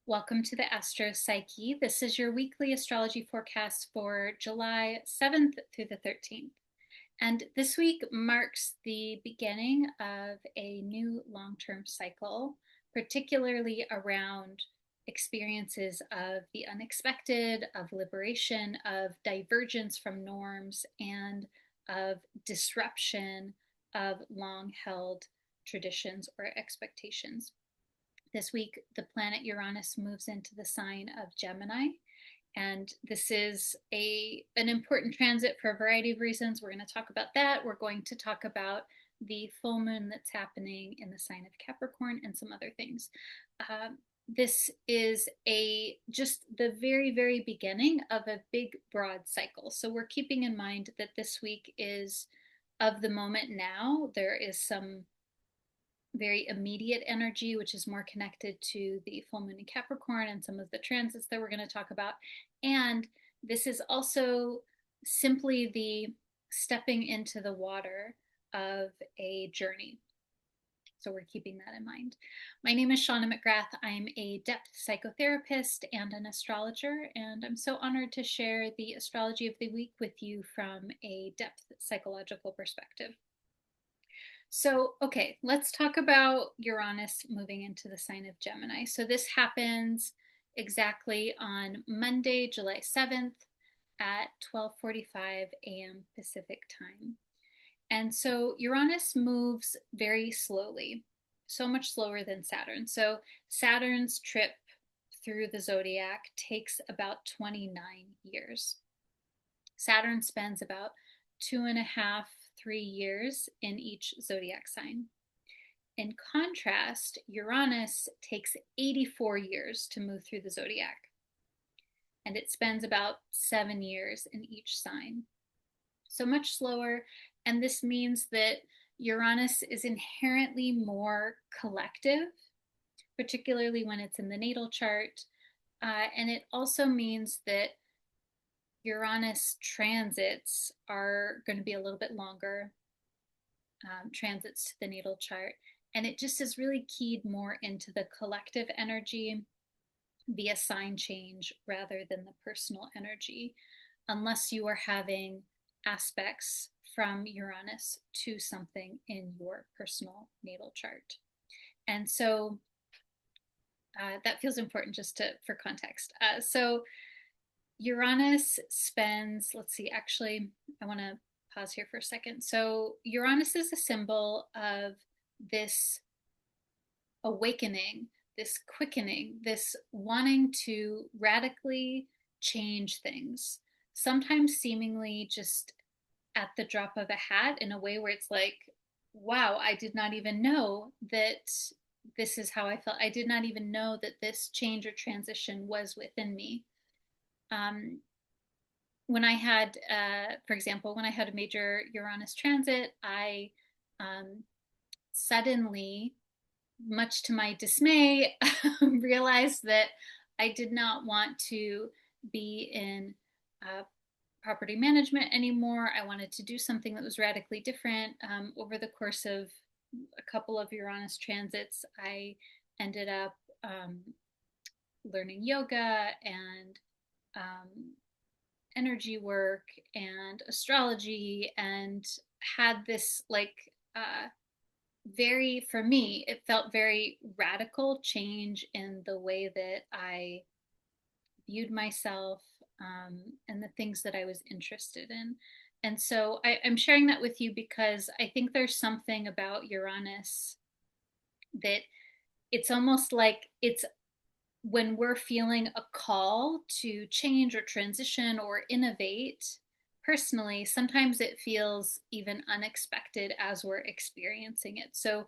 Welcome to the Astro Psyche. This is your weekly astrology forecast for July 7th through the 13th. And this week marks the beginning of a new long-term cycle, particularly around experiences of the unexpected, of liberation, of divergence from norms, and of disruption of long-held traditions or expectations. This week, the planet Uranus moves into the sign of Gemini, and this is an important transit for a variety of reasons. We're going to talk about that. We're going to talk about the full moon that's happening in the sign of Capricorn and some other things. This is just the very, very beginning of a big, broad cycle. So we're keeping in mind that this week is of the moment now. There is some very immediate energy, which is more connected to the full moon in Capricorn and some of the transits that we're going to talk about. And this is also simply the stepping into the water of a journey. So we're keeping that in mind. My name is Shauna McGrath. I'm a depth psychotherapist and an astrologer, and I'm so honored to share the astrology of the week with you from a depth psychological perspective. So, okay, let's talk about Uranus moving into the sign of Gemini. So this happens exactly on Monday, July 7th at 12:45 a.m. Pacific time. And so Uranus moves very slowly, so much slower than Saturn. So Saturn's trip through the zodiac takes about 29 years. Saturn spends about 2.5–3 years in each zodiac sign. In contrast, Uranus takes 84 years to move through the zodiac, and it spends about 7 years in each sign. So much slower, and this means that Uranus is inherently more collective, particularly when it's in the natal chart, and it also means that Uranus transits are going to be a little bit longer, transits to the natal chart. And it just is really keyed more into the collective energy via sign change rather than the personal energy, unless you are having aspects from Uranus to something in your personal natal chart. And so that feels important just for context. So Uranus spends, let's see, actually, I want to pause here for a second. So Uranus is a symbol of this awakening, this quickening, this wanting to radically change things, sometimes seemingly just at the drop of a hat in a way where it's like, wow, I did not even know that this is how I felt. I did not even know that this change or transition was within me. When I had, for example, when I had a major Uranus transit, I suddenly, much to my dismay, realized that I did not want to be in property management anymore. I wanted to do something that was radically different. Over the course of a couple of Uranus transits, I ended up learning yoga and energy work and astrology, and had this very, for me, it felt very radical change in the way that I viewed myself, and the things that I was interested in. And so I'm sharing that with you because I think there's something about Uranus that it's almost like it's when we're feeling a call to change or transition or innovate personally, sometimes it feels even unexpected as we're experiencing it. So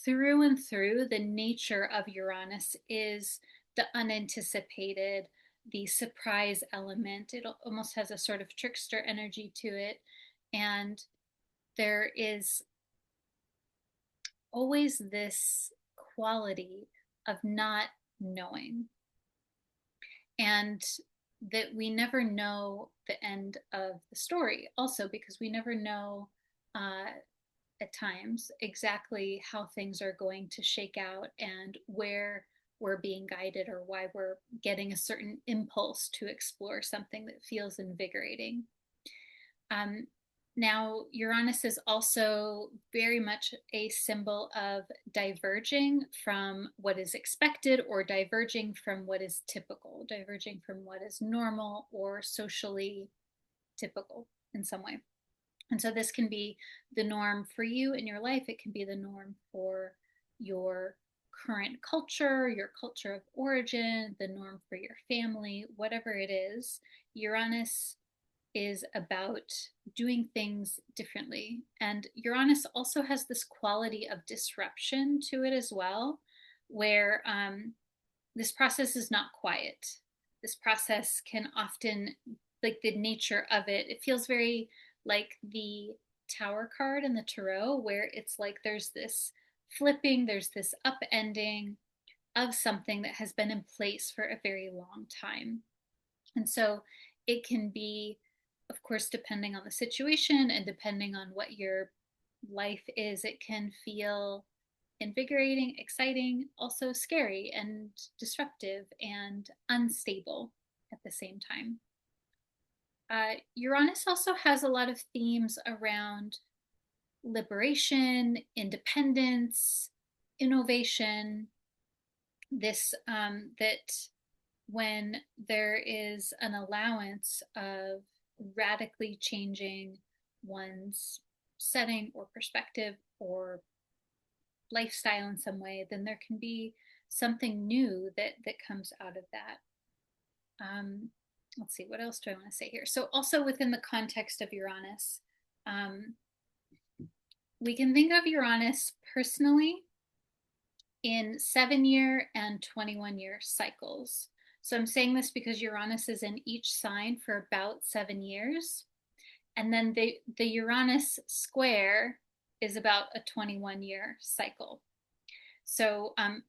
through and through, the nature of Uranus is the unanticipated, the surprise element. It almost has a sort of trickster energy to it. And there is always this quality of not knowing, and that we never know the end of the story also, because we never know at times exactly how things are going to shake out and where we're being guided or why we're getting a certain impulse to explore something that feels invigorating. Now, Uranus is also very much a symbol of diverging from what is expected or diverging from what is typical, diverging from what is normal or socially typical in some way. And so this can be the norm for you in your life. It can be the norm for your current culture, your culture of origin, the norm for your family, whatever it is. Uranus is about doing things differently. And Uranus also has this quality of disruption to it as well, where this process is not quiet. This process can often, like the nature of it, it feels very like the Tower card in the Tarot, where it's like there's this flipping, there's this upending of something that has been in place for a very long time. And so it can be, of course, depending on the situation and depending on what your life is, it can feel invigorating, exciting, also scary and disruptive and unstable at the same time. Uranus also has a lot of themes around liberation, independence, innovation. This that when there is an allowance of radically changing one's setting or perspective or lifestyle in some way, then there can be something new that comes out of that. Let's see, what else do I want to say here? So also within the context of Uranus, we can think of Uranus personally in 7-year and 21-year cycles. So I'm saying this because Uranus is in each sign for about 7 years. And then the Uranus square is about a 21-year cycle. So I'm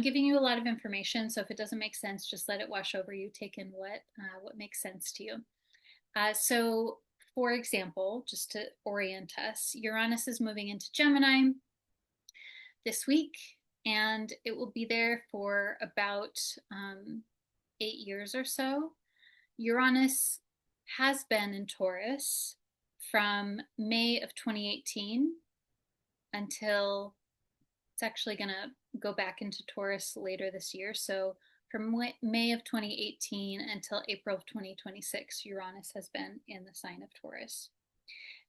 giving you a lot of information. So if it doesn't make sense, just let it wash over you. Take in what makes sense to you. So for example, just to orient us, Uranus is moving into Gemini this week, and it will be there for about 8 years or so. Uranus has been in Taurus from May of 2018 until it's actually going to go back into Taurus later this year. So from May of 2018 until April of 2026, Uranus has been in the sign of Taurus.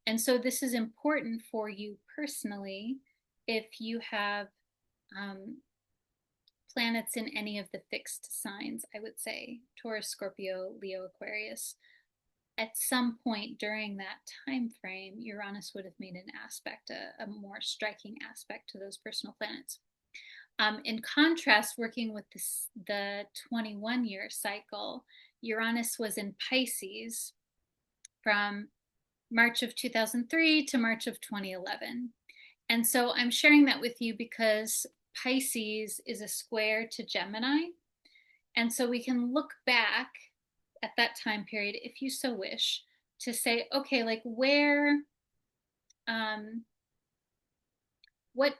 And so this is important for you personally if you have planets in any of the fixed signs, I would say, Taurus, Scorpio, Leo, Aquarius. At some point during that time frame, Uranus would have made an aspect, a more striking aspect to those personal planets. In contrast, working with the 21-year cycle, Uranus was in Pisces from March of 2003 to March of 2011. And so I'm sharing that with you because Pisces is a square to Gemini. And so we can look back at that time period, if you so wish, to say, okay, like where, what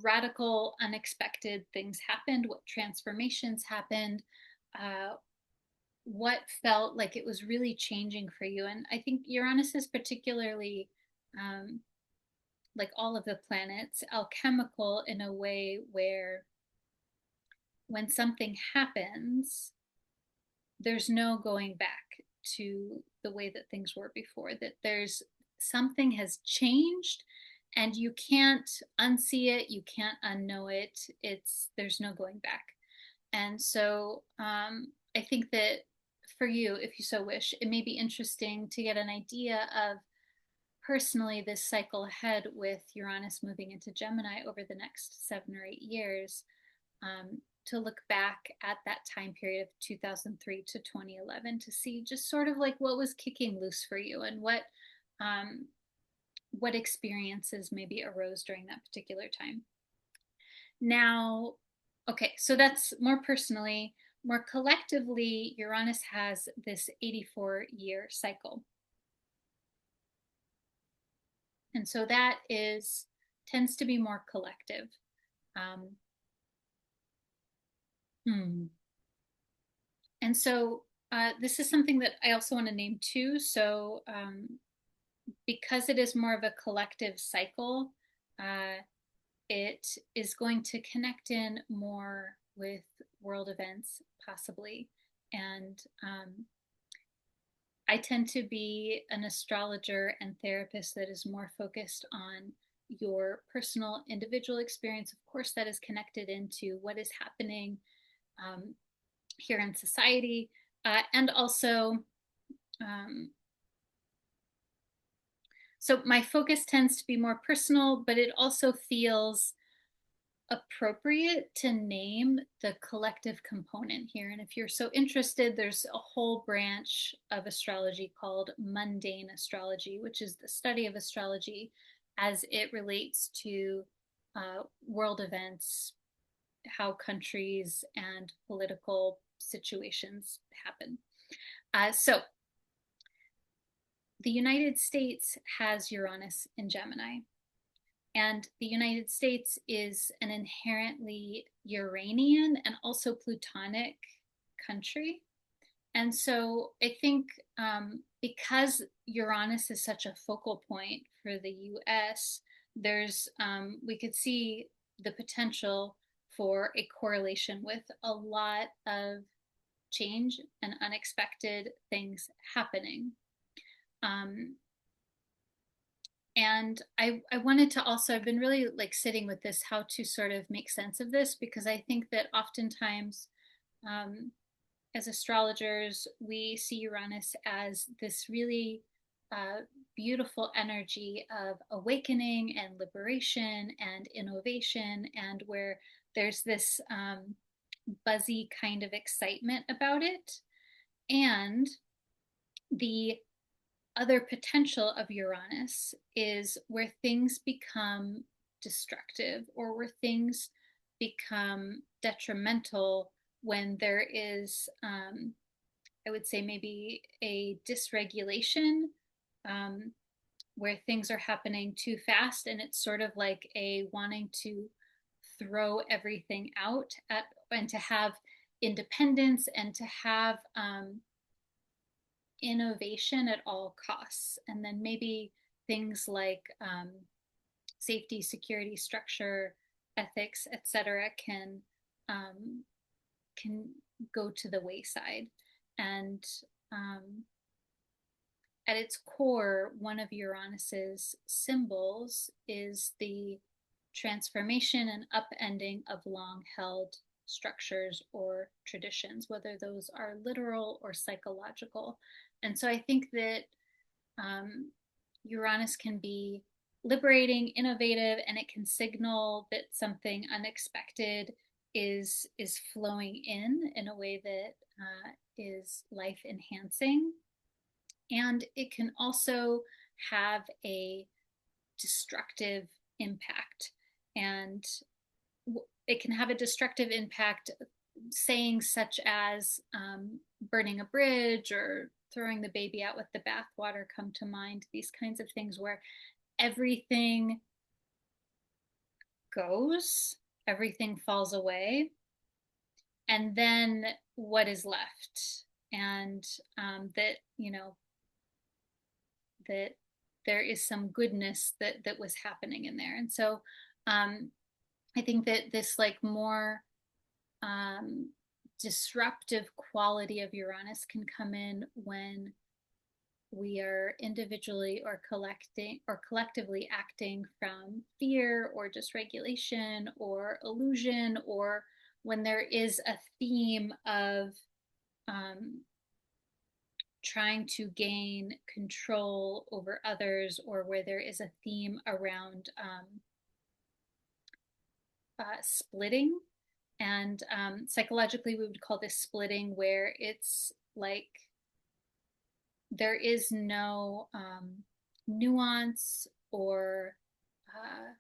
radical, unexpected things happened, what transformations happened, what felt like it was really changing for you. And I think Uranus is particularly, like all of the planets, alchemical in a way where when something happens, there's no going back to the way that things were before, that there's something has changed and you can't unsee it, you can't unknow it. There's no going back. And so I think that for you, if you so wish, it may be interesting to get an idea of personally this cycle ahead with Uranus moving into Gemini over the next 7 or 8 years, to look back at that time period of 2003 to 2011 to see just sort of like what was kicking loose for you and what experiences maybe arose during that particular time. Now, okay, so that's more personally. More collectively, Uranus has this 84-year cycle. And so that tends to be more collective. Hmm. And so this is something that I also want to name too. So because it is more of a collective cycle, uh, it is going to connect in more with world events, possibly. And I tend to be an astrologer and therapist that is more focused on your personal individual experience. Of course, that is connected into what is happening um, here in society, and also um, so my focus tends to be more personal, but it also feels appropriate to name the collective component here. And if you're so interested, there's a whole branch of astrology called mundane astrology, which is the study of astrology as it relates to world events, how countries and political situations happen. So the United States has Uranus in Gemini. And the United States is an inherently Uranian and also Plutonic country. And so I think because Uranus is such a focal point for the US, we could see the potential for a correlation with a lot of change and unexpected things happening. Um, and I wanted to also, I've been really like sitting with this, how to sort of make sense of this, because I think that oftentimes um, as astrologers, we see Uranus as this really beautiful energy of awakening and liberation and innovation, and where there's this buzzy kind of excitement about it. And the other potential of Uranus is where things become destructive or where things become detrimental when there is, I would say, maybe a dysregulation um, where things are happening too fast, and it's sort of like a wanting to throw everything out at and to have independence and to have innovation at all costs. And then maybe things like safety, security, structure, ethics, etc., can go to the wayside. And at its core, one of Uranus's symbols is the transformation and upending of long held structures or traditions, whether those are literal or psychological. And so I think that um, Uranus can be liberating, innovative, and it can signal that something unexpected is flowing in a way that is life enhancing. And it can also have a destructive impact. And it can have a destructive impact, sayings such as burning a bridge or throwing the baby out with the bathwater come to mind. These kinds of things where everything goes, everything falls away, and then what is left? And that, that there is some goodness that was happening in there. And so I think that this like more um, disruptive quality of Uranus can come in when we are individually or collecting or collectively acting from fear or dysregulation or illusion, or when there is a theme of um, trying to gain control over others, or where there is a theme around splitting. And psychologically, we would call this splitting, where it's like there is no nuance, or uh,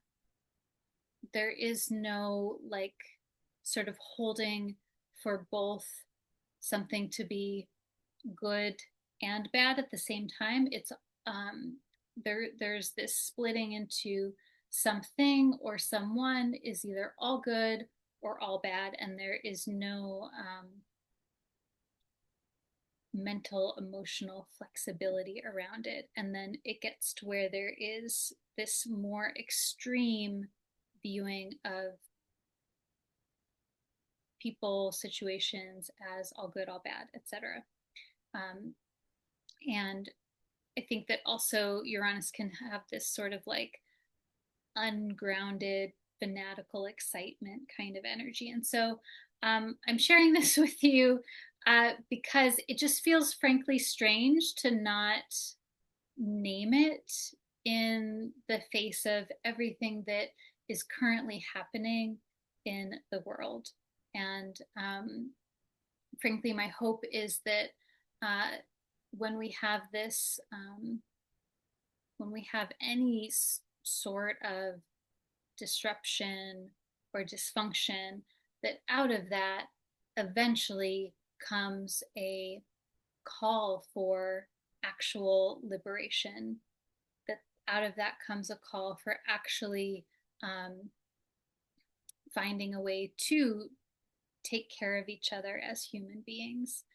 there is no like sort of holding for both something to be good and bad at the same time. It's there's this splitting into something or someone is either all good or all bad, and there is no mental, emotional flexibility around it. And then it gets to where there is this more extreme viewing of people, situations as all good, all bad, etc. And I think that also Uranus can have this sort of like ungrounded, fanatical excitement kind of energy. And so I'm sharing this with you because it just feels frankly strange to not name it in the face of everything that is currently happening in the world. And frankly, my hope is that when we have this, when we have any sort of disruption or dysfunction, that out of that eventually comes a call for actual liberation, that out of that comes a call for actually finding a way to take care of each other as human beings.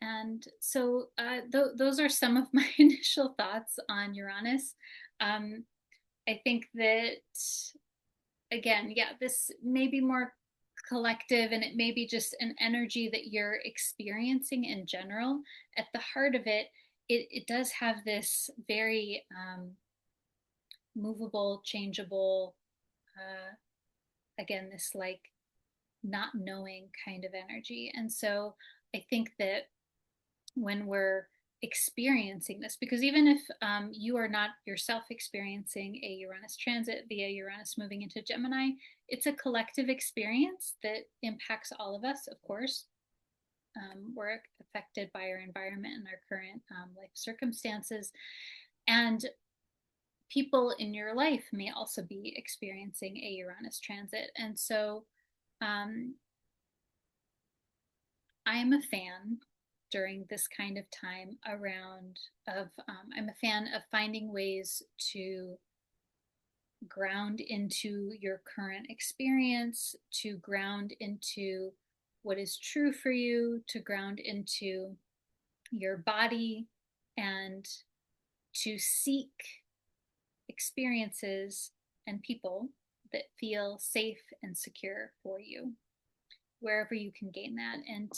And so those are some of my initial thoughts on Uranus. I think that, again, yeah, this may be more collective, and it may be just an energy that you're experiencing in general. At the heart of it, it does have this very movable, changeable, again, this like not knowing kind of energy. And so I think that when we're experiencing this, because even if you are not yourself experiencing a Uranus transit via Uranus moving into Gemini, it's a collective experience that impacts all of us, of course. We're affected by our environment and our current life circumstances. And people in your life may also be experiencing a Uranus transit. And so I am a fan during this kind of time around of I'm a fan of finding ways to ground into your current experience, to ground into what is true for you, to ground into your body, and to seek experiences and people that feel safe and secure for you, wherever you can gain that, and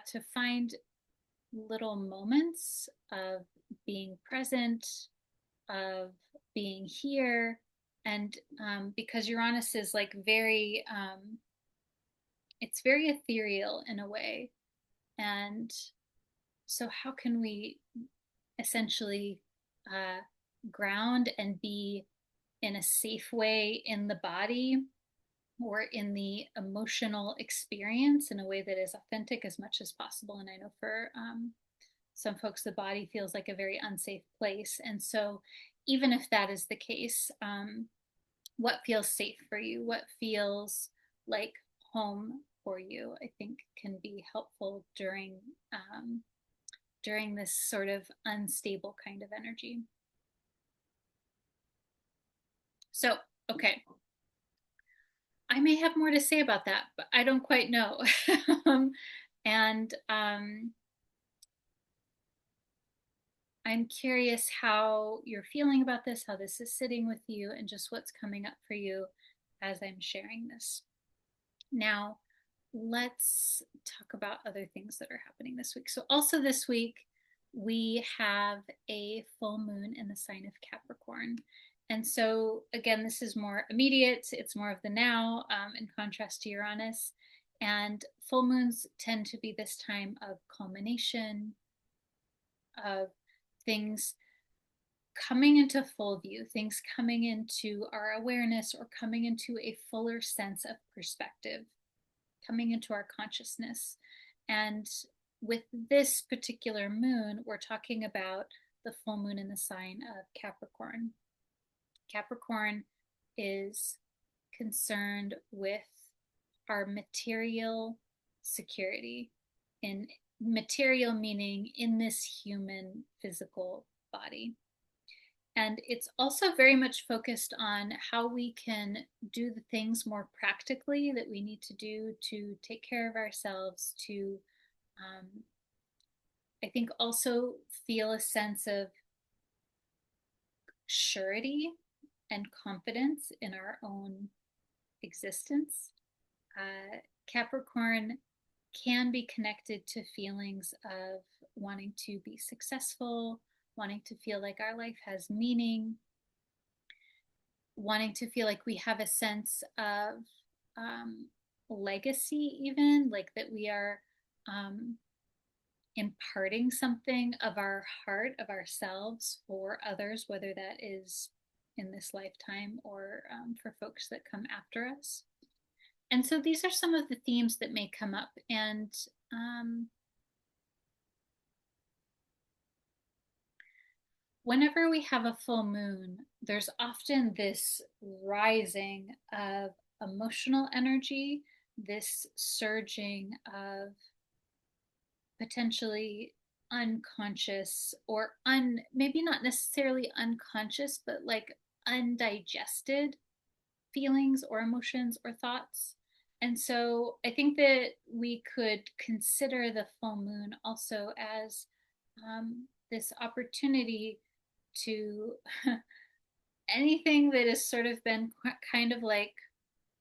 to find little moments of being present, of being here. And because Uranus is like very it's very ethereal in a way. And so how can we essentially ground and be in a safe way in the body or in the emotional experience in a way that is authentic as much as possible? And I know for some folks, the body feels like a very unsafe place. And so even if that is the case, what feels safe for you, what feels like home for you, I think can be helpful during this sort of unstable kind of energy. So, okay, I may have more to say about that, but I don't quite know. And I'm curious how you're feeling about this, how this is sitting with you, and just what's coming up for you as I'm sharing this. Now, let's talk about other things that are happening this week. So also this week, we have a full moon in the sign of Capricorn. And so again, this is more immediate. It's more of the now, in contrast to Uranus. And full moons tend to be this time of culmination, of things coming into full view, things coming into our awareness or coming into a fuller sense of perspective, coming into our consciousness. And with this particular moon, we're talking about the full moon in the sign of Capricorn. Capricorn is concerned with our material security, in material meaning in this human physical body. And it's also very much focused on how we can do the things more practically that we need to do to take care of ourselves, to, I think, also feel a sense of surety and confidence in our own existence. Capricorn can be connected to feelings of wanting to be successful, wanting to feel like our life has meaning, wanting to feel like we have a sense of legacy, even like that we are imparting something of our heart, of ourselves for others, whether that is in this lifetime or for folks that come after us. And so these are some of the themes that may come up. And whenever we have a full moon, there's often this rising of emotional energy, this surging of potentially unconscious or maybe not necessarily unconscious, but like undigested feelings or emotions or thoughts. And so I think that we could consider the full moon also as this opportunity to anything that has sort of been kind of like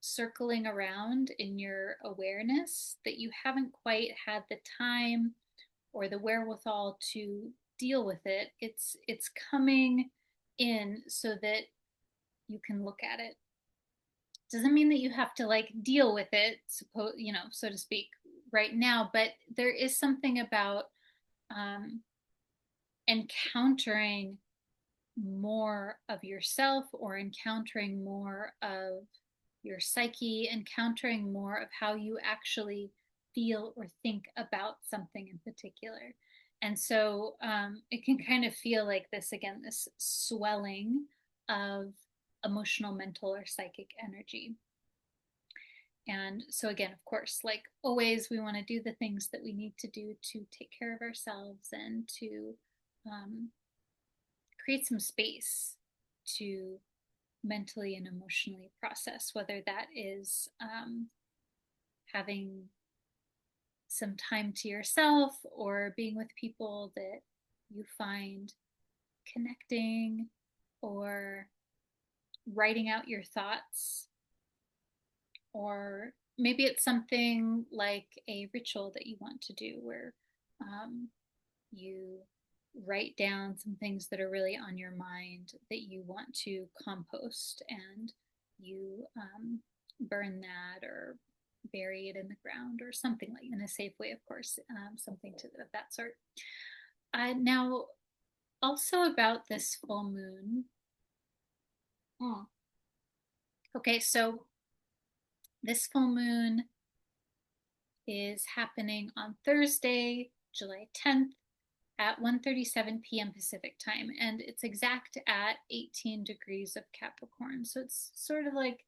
circling around in your awareness that you haven't quite had the time or the wherewithal to deal with it. It's coming in so that you can look at it. Doesn't mean that you have to like deal with it, suppose, so to speak, right now, but there is something about um, encountering more of yourself or encountering more of your psyche, encountering more of how you actually feel or think about something in particular. And so it can kind of feel like this, again, this swelling of emotional, mental, or psychic energy. And so, again, of course, like always, we want to do the things that we need to do to take care of ourselves and to create some space to mentally and emotionally process, whether that is having some time to yourself or being with people that you find connecting, or writing out your thoughts, or maybe it's something like a ritual that you want to do where you write down some things that are really on your mind that you want to compost, and you burn that or bury it in the ground or something, like in a safe way, of course, something of that sort. Now, also about this full moon. Okay, so this full moon is happening on Thursday, July 10th at 1:37 p.m. Pacific time, and it's exact at 18 degrees of Capricorn. So it's sort of like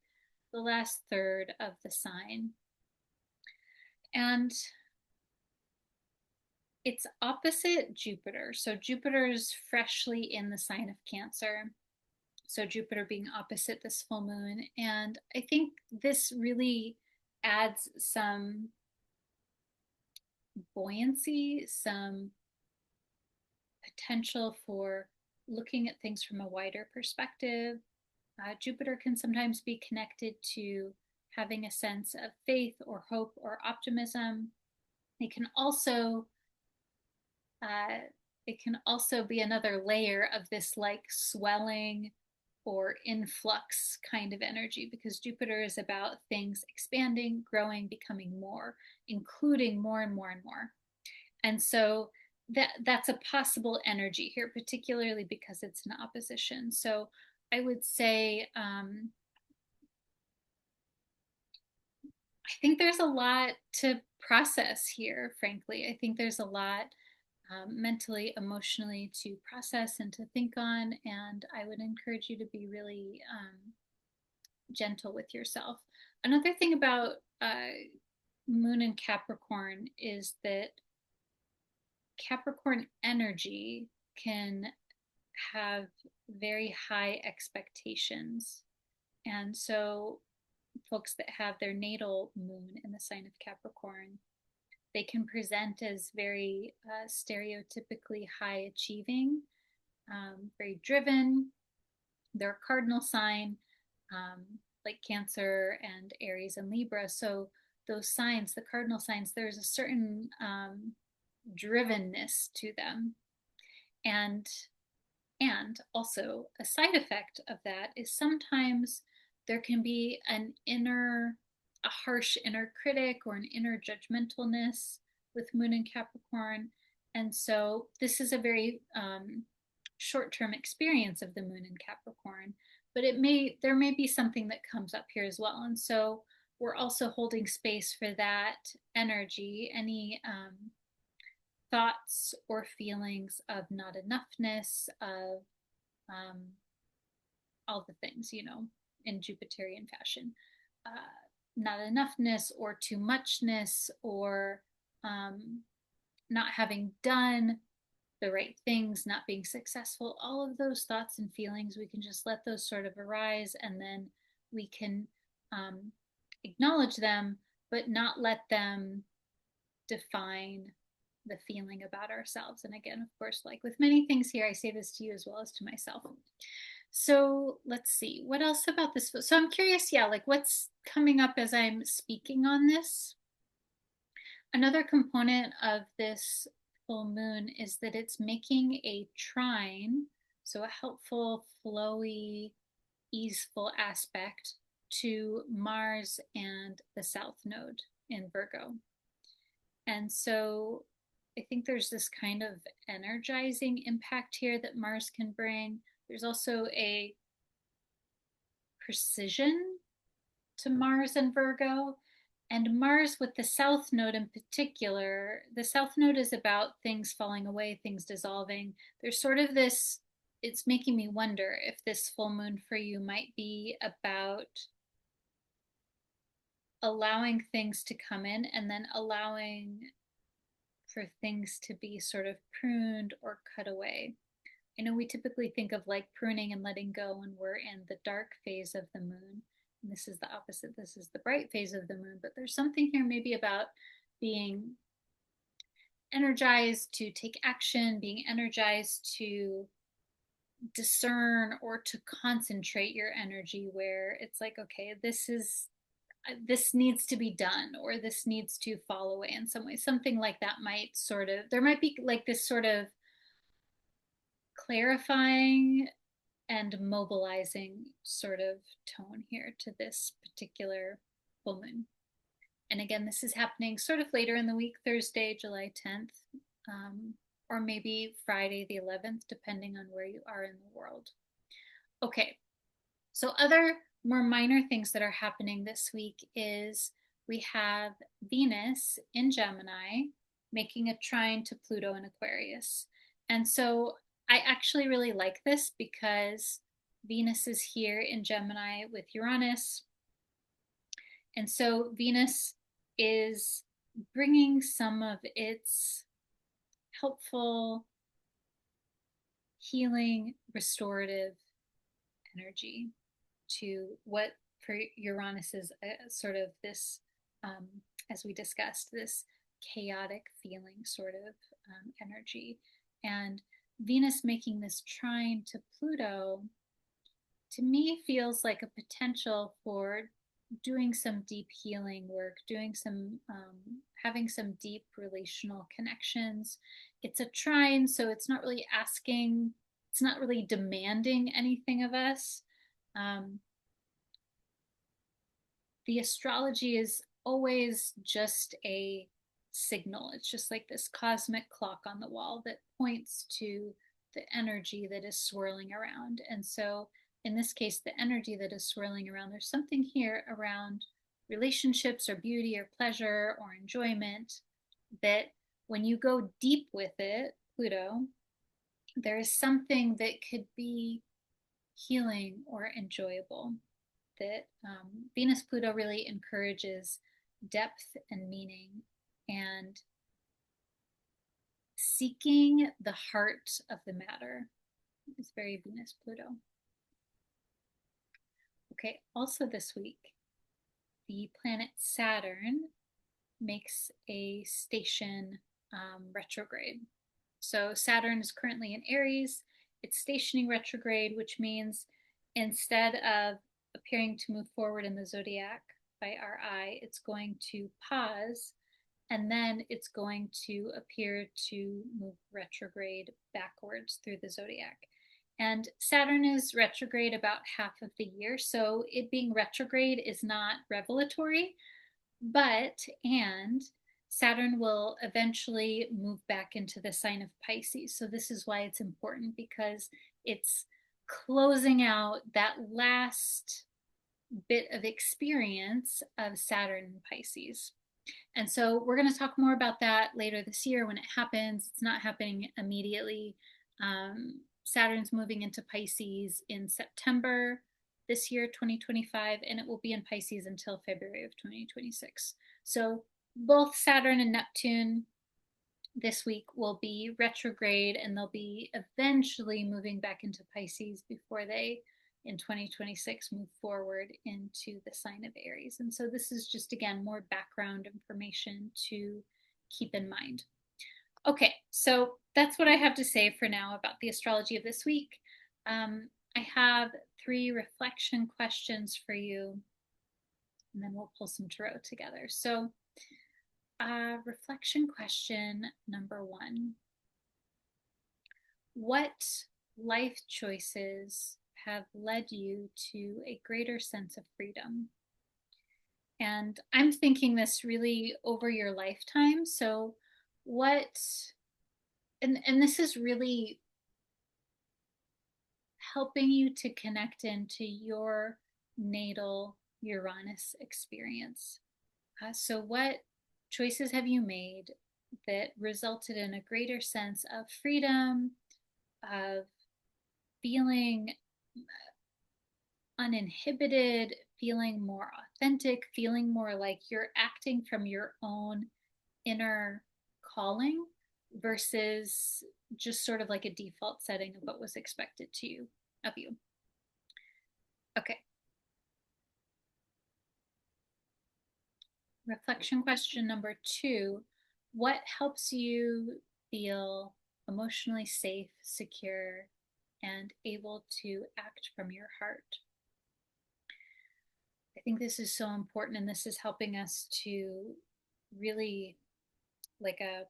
the last third of the sign. And it's opposite Jupiter. So Jupiter is freshly in the sign of Cancer. So Jupiter being opposite this full moon. And I think this really adds some buoyancy, some potential for looking at things from a wider perspective. Jupiter can sometimes be connected to having a sense of faith or hope or optimism. It can also be another layer of this like swelling or influx kind of energy, because Jupiter is about things expanding, growing, becoming more, including more and more and more. And so that's a possible energy here, particularly because it's an opposition. So I would say I think there's a lot to process here, frankly. I think there's a lot mentally, emotionally to process and to think on. And I would encourage you to be really gentle with yourself. Another thing about Moon and Capricorn is that Capricorn energy can have very high expectations. And so folks that have their natal moon in the sign of Capricorn, they can present as very stereotypically high achieving, very driven. They're a cardinal sign, like Cancer and Aries and Libra. So those signs, the cardinal signs, there's a certain drivenness to them. And also a side effect of that is sometimes there can be a harsh inner critic or an inner judgmentalness with Moon in Capricorn. And so this is a very short-term experience of the Moon in Capricorn, but there may be something that comes up here as well. And so we're also holding space for that energy, any thoughts or feelings of not enoughness, of all the things, in Jupiterian fashion. Not enoughness or too muchness or not having done the right things, not being successful, all of those thoughts and feelings, we can just let those sort of arise, and then we can acknowledge them, but not let them define the feeling about ourselves. And again, of course, like with many things here, I say this to you as well as to myself. So let's see, what else about this? So I'm curious, like what's coming up as I'm speaking on this? Another component of this full moon is that it's making a trine, so a helpful, flowy, easeful aspect to Mars and the South Node in Virgo. And so I think there's this kind of energizing impact here that Mars can bring. There's also a precision to Mars and Virgo. And Mars with the South Node in particular, the South Node is about things falling away, things dissolving. There's sort of this, it's making me wonder if this full moon for you might be about allowing things to come in and then allowing for things to be sort of pruned or cut away. I know we typically think of like pruning and letting go when we're in the dark phase of the moon. And this is the opposite. This is the bright phase of the moon. But there's something here maybe about being energized to take action, being energized to discern or to concentrate your energy, where it's like, okay, this needs to be done, or this needs to fall away in some way. Something like that might sort of, there might be like this sort of clarifying and mobilizing sort of tone here to this particular full moon. And again, this is happening sort of later in the week, Thursday, July 10th, or maybe Friday the 11th, depending on where you are in the world. Okay, so other more minor things that are happening this week is we have Venus in Gemini making a trine to Pluto in Aquarius. And so I actually really like this because Venus is here in Gemini with Uranus. And so Venus is bringing some of its helpful, healing, restorative energy to what for Uranus is sort of this, as we discussed, this chaotic feeling sort of energy. And Venus making this trine to Pluto, to me, feels like a potential for doing some deep healing work, doing some, having some deep relational connections. It's a trine, so it's not really asking, it's not really demanding anything of us. The astrology is always just a signal. It's just like this cosmic clock on the wall that points to the energy that is swirling around. And so in this case, the energy that is swirling around, there's something here around relationships or beauty or pleasure or enjoyment that when you go deep with it, Pluto, there is something that could be healing or enjoyable. That Venus Pluto really encourages depth and meaning and seeking the heart of the matter. is very Venus Pluto. Okay, also this week, the planet Saturn makes a station retrograde. So Saturn is currently in Aries. It's stationing retrograde, which means instead of appearing to move forward in the zodiac by our eye, it's going to pause, and then it's going to appear to move retrograde backwards through the zodiac. And Saturn is retrograde about half of the year, so it being retrograde is not revelatory, and Saturn will eventually move back into the sign of Pisces. So this is why it's important, because it's closing out that last bit of experience of Saturn in Pisces. And so we're going to talk more about that later this year when it happens. It's not happening immediately. Saturn's moving into Pisces in September this year, 2025, and it will be in Pisces until February of 2026. So both Saturn and Neptune this week will be retrograde, and they'll be eventually moving back into Pisces before they, in 2026, move forward into the sign of Aries. And so this is just, again, more background information to keep in mind. Okay, so that's what I have to say for now about the astrology of this week. I have 3 reflection questions for you, and then we'll pull some tarot together. So reflection question number 1. What life choices have led you to a greater sense of freedom? And I'm thinking this really over your lifetime. So and this is really helping you to connect into your natal Uranus experience. So what choices have you made that resulted in a greater sense of freedom, of feeling uninhibited, feeling more authentic, feeling more like you're acting from your own inner calling versus just sort of like a default setting of what was expected of you? Okay. Reflection question number 2. What helps you feel emotionally safe, secure, and able to act from your heart? I think this is so important, and this is helping us to really, like a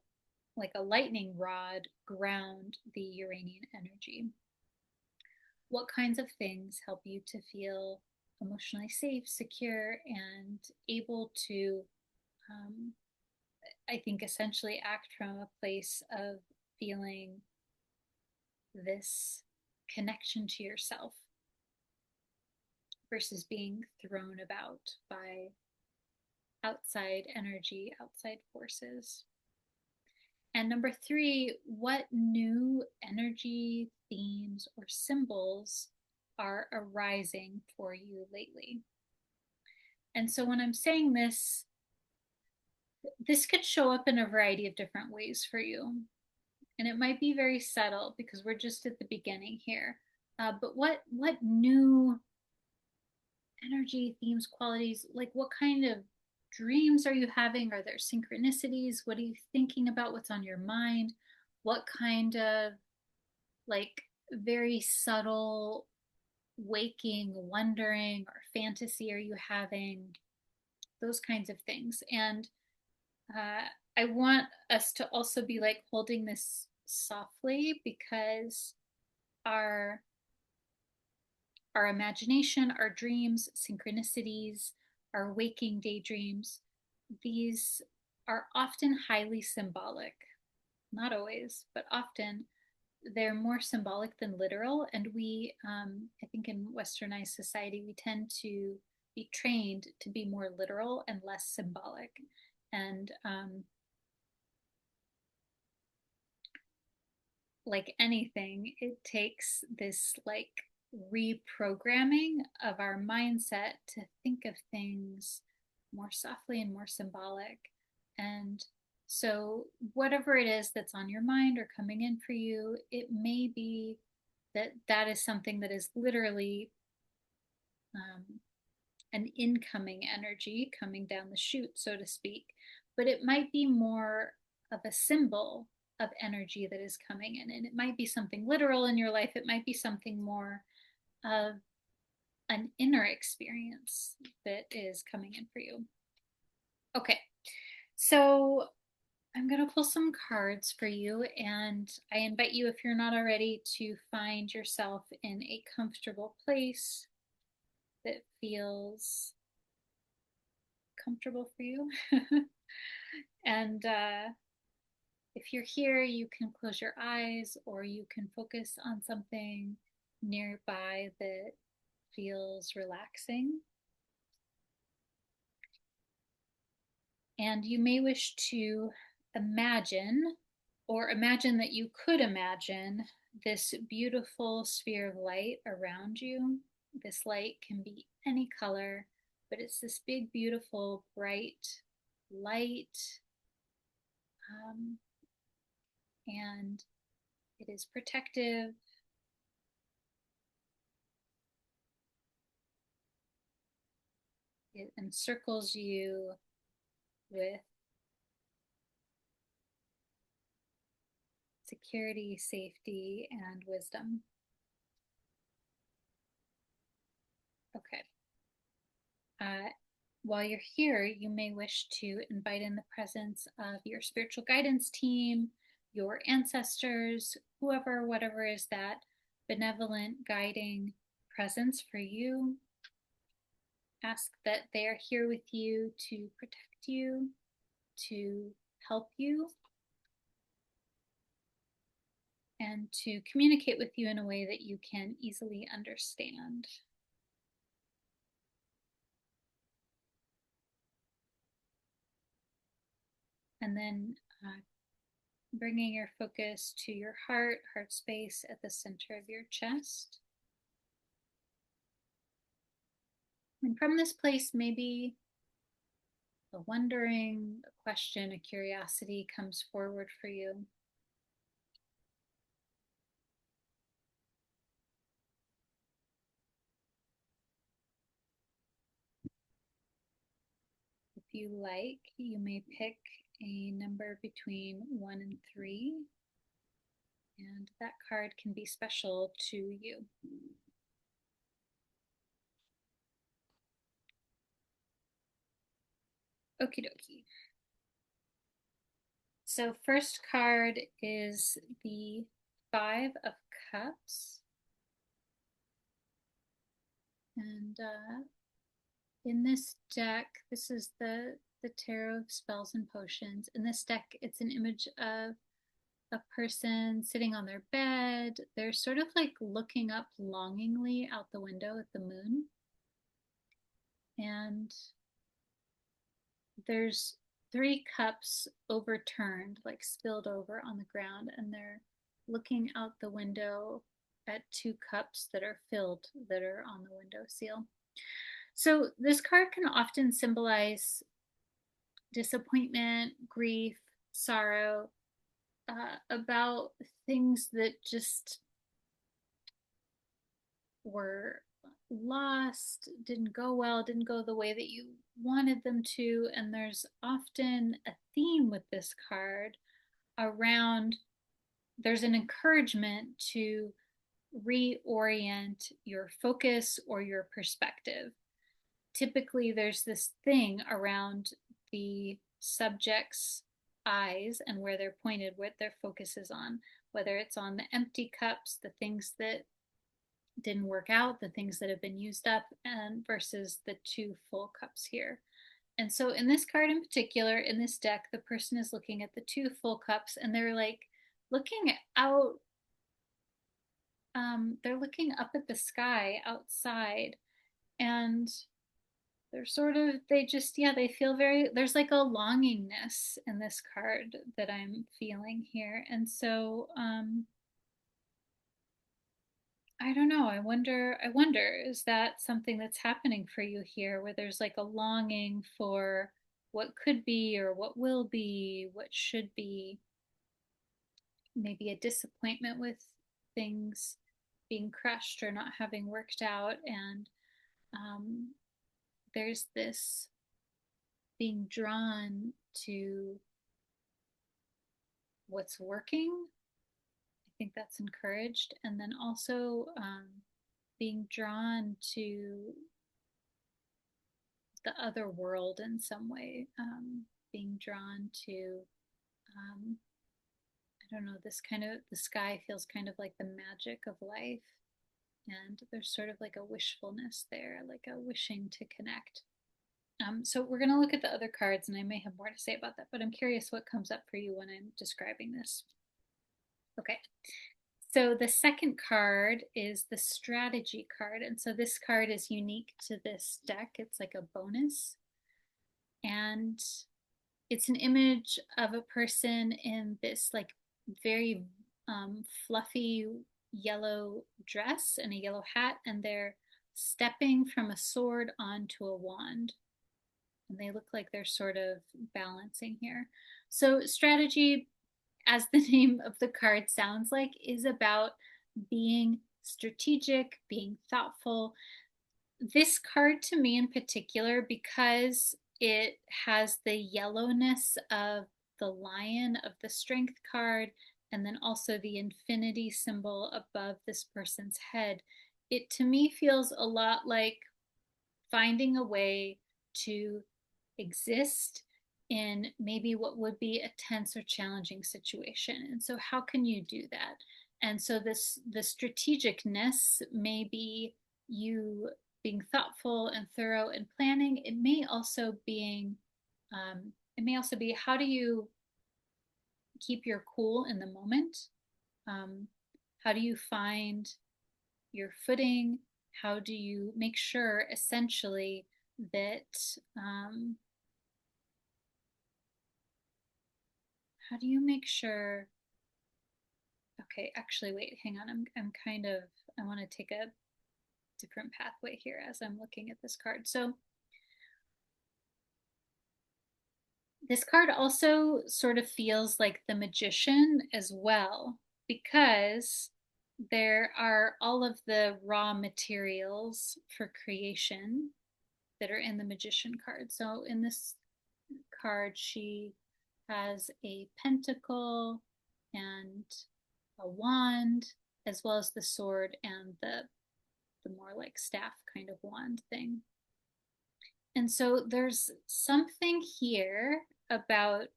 lightning rod, ground the Uranian energy. What kinds of things help you to feel emotionally safe, secure, and able to, I think, essentially act from a place of feeling this connection to yourself versus being thrown about by outside energy, outside forces? And number 3, what new energy, themes, or symbols are arising for you lately? And so when I'm saying this, this could show up in a variety of different ways for you. And it might be very subtle because we're just at the beginning here. But what new energy, themes, qualities, like what kind of dreams are you having? Are there synchronicities? What are you thinking about? What's on your mind? What kind of like very subtle waking, wondering, or fantasy are you having? Those kinds of things. And I want us to also be like holding this softly, because our imagination, our dreams, synchronicities, our waking daydreams, these are often highly symbolic. Not always, but often they're more symbolic than literal. And we, I think in westernized society, we tend to be trained to be more literal and less symbolic. And like anything, it takes this like reprogramming of our mindset to think of things more softly and more symbolic. And so, whatever it is that's on your mind or coming in for you, it may be that is something that is literally an incoming energy coming down the chute, so to speak, but it might be more of a symbol of energy that is coming in. And it might be something literal in your life, it might be something more of an inner experience that is coming in for you. Okay, so I'm going to pull some cards for you, and I invite you, if you're not already, to find yourself in a comfortable place that feels comfortable for you. And if you're here, you can close your eyes or you can focus on something nearby that feels relaxing. And you may wish to imagine, or imagine that you could imagine, this beautiful sphere of light around you. This light can be any color, but it's this big, beautiful, bright light. And it is protective. It encircles you with security, safety, and wisdom. Okay. While you're here, you may wish to invite in the presence of your spiritual guidance team, your ancestors, whoever, whatever is that benevolent guiding presence for you. Ask that they are here with you to protect you, to help you, and to communicate with you in a way that you can easily understand. And then bringing your focus to your heart space at the center of your chest. And from this place, maybe a wondering, a question, a curiosity comes forward for you. If you like, you may pick a number between 1 and 3, and that card can be special to you. Okie dokie. So first card is the 5 of Cups. And in this deck, this is the Tarot of Spells and Potions. In this deck, it's an image of a person sitting on their bed. They're sort of like looking up longingly out the window at the moon. And there's 3 cups overturned, like spilled over on the ground, and they're looking out the window at 2 cups that are filled, that are on the windowsill. So this card can often symbolize disappointment, grief, sorrow, about things that just were lost, didn't go well, didn't go the way that you wanted them to. And there's often a theme with this card around, there's an encouragement to reorient your focus or your perspective. Typically, there's this thing around the subject's eyes and where they're pointed, what their focus is on, whether it's on the empty cups, the things that didn't work out, the things that have been used up, and versus the 2 full cups here. And so in this card in particular, in this deck, the person is looking at the 2 full cups, and they're like looking out, they're looking up at the sky outside, and they're sort of, they just, yeah, they feel very, there's like a longingness in this card that I'm feeling here. And so I don't know, I wonder, is that something that's happening for you here, where there's like a longing for what could be or what will be, what should be, maybe a disappointment with things being crushed or not having worked out. And there's this being drawn to what's working. I think that's encouraged. And then also being drawn to the other world in some way, being drawn to, I don't know, this kind of, the sky feels kind of like the magic of life. And there's sort of like a wishfulness there, like a wishing to connect. So we're going to look at the other cards, and I may have more to say about that, but I'm curious what comes up for you when I'm describing this. Okay, so the second card is the strategy card. And so this card is unique to this deck. It's like a bonus. And it's an image of a person in this like very fluffy yellow dress and a yellow hat, and they're stepping from a sword onto a wand. And they look like they're sort of balancing here. So strategy, as the name of the card sounds like, is about being strategic, being thoughtful. This card to me in particular, because it has the yellowness of the lion of the strength card, and then also the infinity symbol above this person's head, it to me feels a lot like finding a way to exist in maybe what would be a tense or challenging situation. And so how can you do that? And so the strategicness may be you being thoughtful and thorough and planning. It may also be how do you keep your cool in the moment? How do you find your footing? How do you make sure essentially that how do you make sure, okay, actually wait, hang on, I'm kind of, I want to take a different pathway here as I'm looking at this card. So this card also sort of feels like the magician as well, because there are all of the raw materials for creation that are in the magician card. So in this card, she has a pentacle and a wand, as well as the sword and the more like staff kind of wand thing. And so there's something here about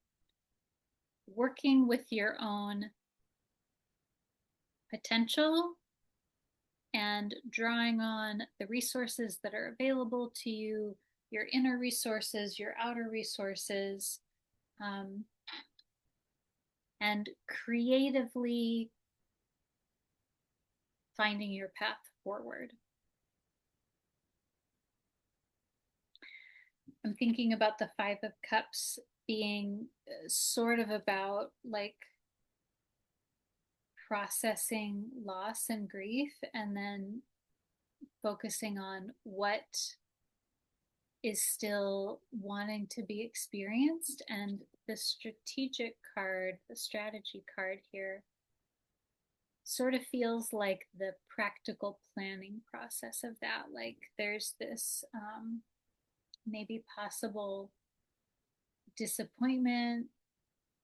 working with your own potential and drawing on the resources that are available to you, your inner resources, your outer resources, and creatively finding your path forward. I'm thinking about the Five of Cups being sort of about like processing loss and grief, and then focusing on what is still wanting to be experienced. And the strategic card, the strategy card here, sort of feels like the practical planning process of that. Like there's this maybe possible disappointment,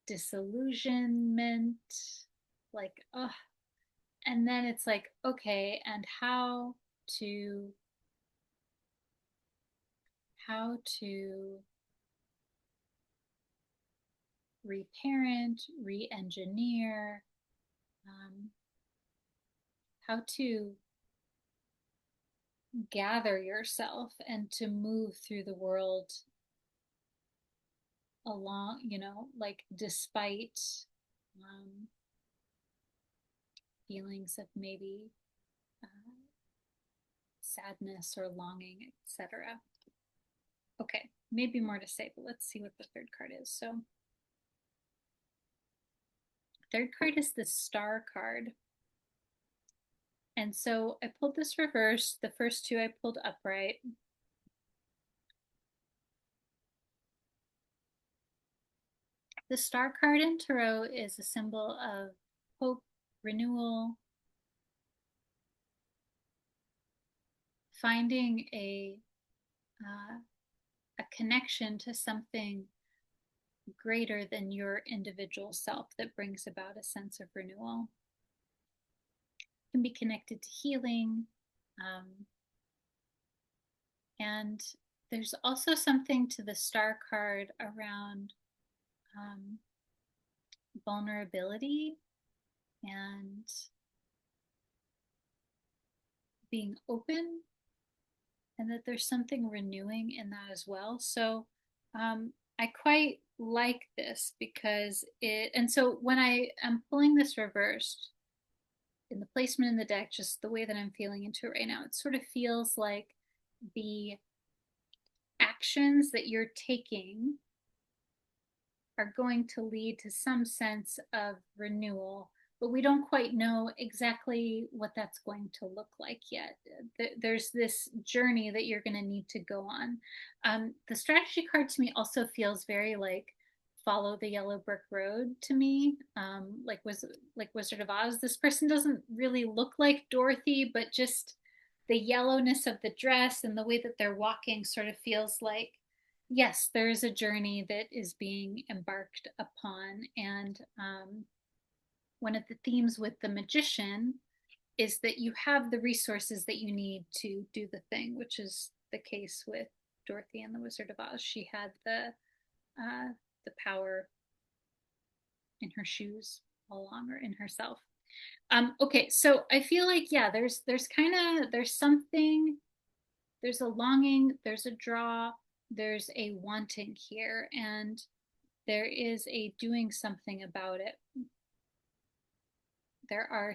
disillusionment, like, oh, and then it's like, okay, and how to reparent, re-engineer, how to gather yourself and to move through the world along, like despite feelings of maybe sadness or longing, etc. Okay, maybe more to say, but let's see what the third card is. So third card is the Star card. And so I pulled this reversed. The first two I pulled upright. The Star card in Tarot is a symbol of hope, renewal, finding a connection to something greater than your individual self that brings about a sense of renewal. It can be connected to healing. And there's also something to the star card around vulnerability and being open, and that there's something renewing in that as well. So I quite like this because and so when I am pulling this reversed in the placement in the deck, just the way that I'm feeling into it right now, it sort of feels like the actions that you're taking are going to lead to some sense of renewal, but we don't quite know exactly what that's going to look like yet. There's this journey that you're going to need to go on. The strategy card to me also feels very like follow the yellow brick road to me, like Wizard of Oz. This person doesn't really look like Dorothy, but just the yellowness of the dress and the way that they're walking sort of feels like, yes, there is a journey that is being embarked upon. And one of the themes with the magician is that you have the resources that you need to do the thing, which is the case with Dorothy and the Wizard of Oz. She had the power in her shoes all along, or in herself. Okay, so I feel like, yeah, there's something, there's a longing, there's a draw, there's a wanting here, and there is a doing something about it. There are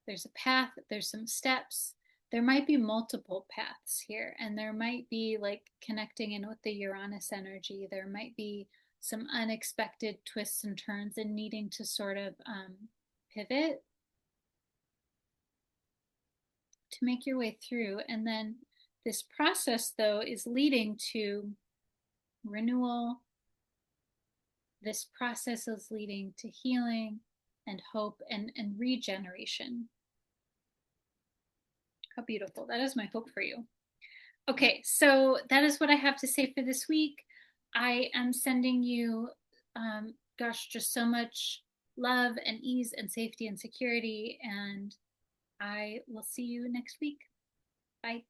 there's a path, there's some steps, there might be multiple paths here, and there might be like connecting in with the Uranus energy. There might be some unexpected twists and turns and needing to sort of pivot to make your way through. And then this process, though, is leading to renewal. This process is leading to healing and hope and regeneration. How beautiful. That is my hope for you. Okay, so that is what I have to say for this week. I am sending you, gosh, just so much love and ease and safety and security, and I will see you next week. Bye.